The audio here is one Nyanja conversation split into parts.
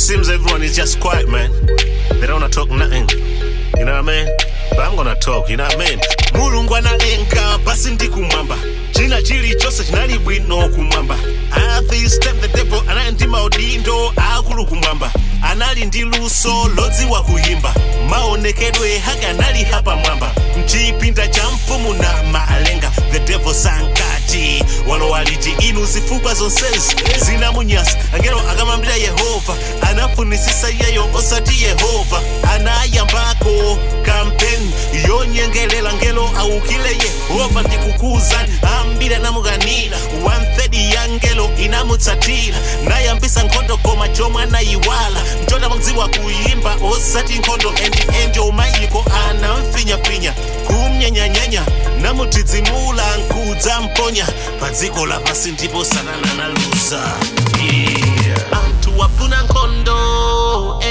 seems everyone is just quiet, man. They don't wanna talk nothing. You know what I mean? But I'm gonna talk, you know what I mean? Mulungu analenga basi ndi kumwamba. China chili chose chinali bwino kumwamba. At this time the devil anali maudindo akulu kumwamba. Anali ndi luso lodziwa kuyimba. Maonekedwe haka anali hapa mwamba. Mchipinda cha mfumu na maalenga. The devil sankati walo waliti inu zifukwa zonsezi zinamunyasa. Angelo akamambira Yehova anafunisisa yeyo osati Yehova. Anayambako kampeni yonyengelela ngelo aukile Yehova ndikukuzani ambira namuganira 1/3 ya ngelo inamutsatira nayambisa nkhondo koma chomwe anayiwala mchota mwadziwa kuyimba osati nkhondo and angel mayiko anamfinyafinya kumnyanyanyanya namutidzimula nkudza mponya padziko lapasi ndipo sanana naluza anthu wafuna nkhondo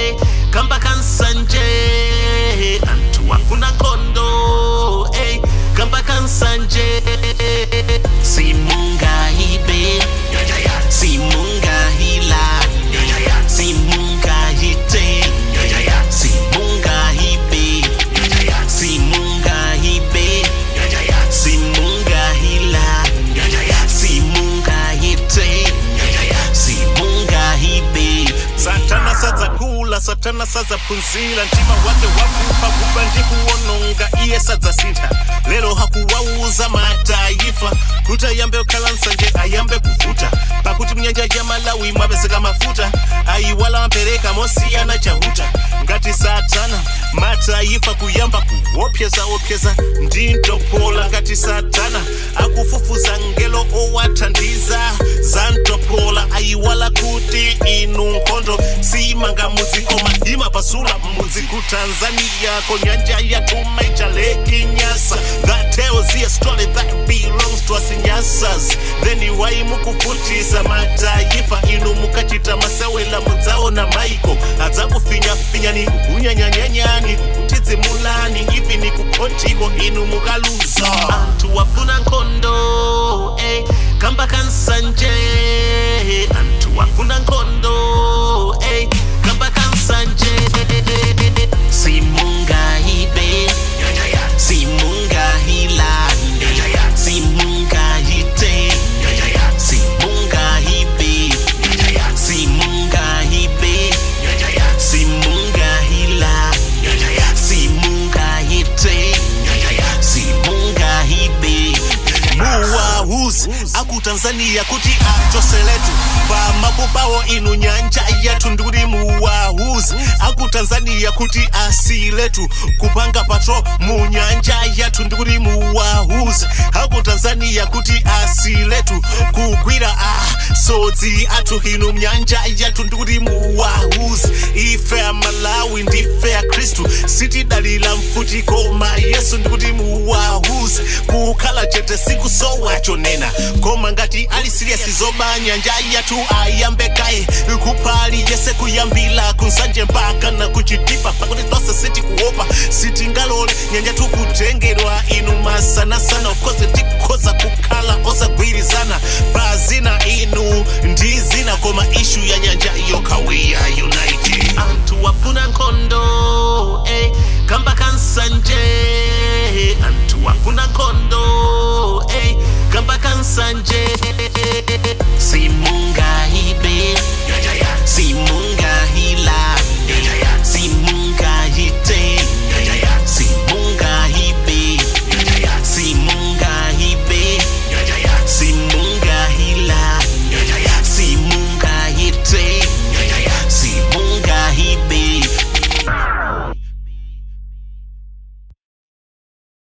kamba kansanje anthu wafuna nkhondo kamba kansanje simunga ibe simunga hilande simunga hite simunga ibe simunga ibe simunga hilande simunga hite simunga ibe satana sadza kula satana sadza punzila ntima wake wakupa kupa ndi kuononga iye sadza sintha lero hakuwauza mataifa kuti ayambe kukhala nsanje ayambe kuvuta pakuti mnyanja ya Malawi mwapezeka mafuta ayiwala mapereka mosiyana chahuta ngati satana mataifa kuyamba kuopyeza ndi ntopola ngati satana akufufuza ngelo owathandiza za ntopola ayiwala kuti inu nkhondo simanga muzikoma imapasula mudzi ku Tanzania ko nyanja yatuma ichaleki nyasa that tells you a story that belongs to us nyasas then iwai mukufutisa mataifa inu mukachita masewela mudzaona maiko adzakufinya finyani kunyanyanyanyani kutidzimulani ivi ni kukhotiko inu mukaluza anthu wafuna nkhondo kamba kansanje anthu wafuna nkhondo kamba kansanje simunga ibe simunga hilande simunga hite simunga ibe simunga ibe simunga hilande simunga hite simunga ibe muwahuzi aku Tanzania kuti atoseletu pa mabubawo inu nyanja yathu ndikuti muwahuzi aku Tanzania kuti asiletu kupanga patro mu nyanja yathu ndikuti muwahuzi aku Tanzania kuti asiletu kugwira sodzi athu inu nyanja yathu ndikuti muwahuzi ife Malawi ndife Kristu sitidalira mfuti koma Yesu ndikuti muwahuzi kukhala chete siku sowacho nena koma ngati ali serious zoba nyanja yathu ayambe kaye kupali yese kuyambila kunsanje mpaka na kuchitipa pakuti tonse siti kuopa siti ngalole nyanja tukutengerwa inu masana sana of course tikhoza kukhala osagwirizana bazi